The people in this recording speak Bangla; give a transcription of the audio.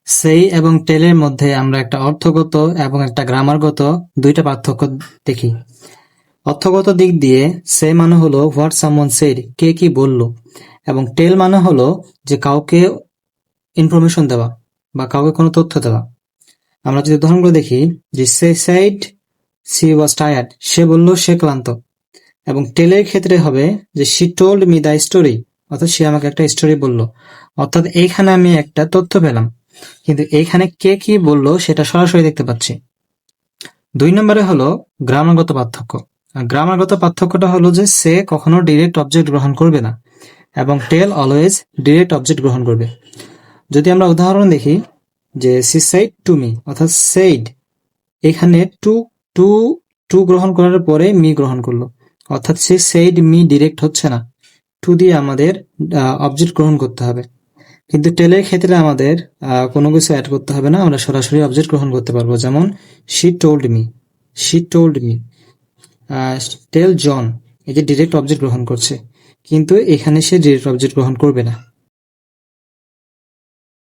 সেই এবং টেলের মধ্যে আমরা একটা অর্থগত এবং একটা গ্রামারগত দুইটা পার্থক্য দেখি। অর্থগত দিক দিয়ে সে মানে হলো হোয়াট সামওয়ান সেড, কে কি বলল, এবং টেল মানে হলো যে কাউকে ইনফরমেশন দেওয়া বা কাউকে কোনো তথ্য দেওয়া। আমরা যদি উদাহরণগুলো দেখি, যে সে সেড সি ওয়াজ টায়ার্ড, সে বলল সে ক্লান্ত। এবং টেলের ক্ষেত্রে হবে যে she told me the story, অর্থাৎ সে আমাকে একটা স্টোরি বলল। অর্থাৎ এইখানে আমি একটা তথ্য পেলাম, কিন্তু এইখানে কে কি বলল সেটা সরাসরি দেখতে পাচ্ছি। 2 নম্বরে হলো গ্রামারগত পার্থক্য। আর গ্রামারগত পার্থক্যটা হলো যে সে কখনো ডিরেক্ট অবজেক্ট গ্রহণ করবে না এবং টেল অলওয়েজ ডিরেক্ট অবজেক্ট গ্রহণ করবে। যদি আমরা উদাহরণ দেখি, যে সি সেড টু মি, অর্থাৎ সেড এখানে টু টু টু গ্রহণ করার পরে মি গ্রহণ করলো, অর্থাৎ সে সেড মি ডিরেক্ট হচ্ছে না, টু দিয়ে আমাদের অবজেক্ট গ্রহণ করতে হবে। কিন্তু টেলের ক্ষেত্রে আমাদের কোনো কিছু অ্যাড করতে হবে না, আমরা সরাসরি অবজেক্ট গ্রহণ করতে পারবো। যেমন she told me, she told me. Tell John, এই যে ডিরেক্ট অবজেক্ট গ্রহণ করছে, কিন্তু এখানে সে ডিরেক্ট অবজেক্ট গ্রহণ করবে না।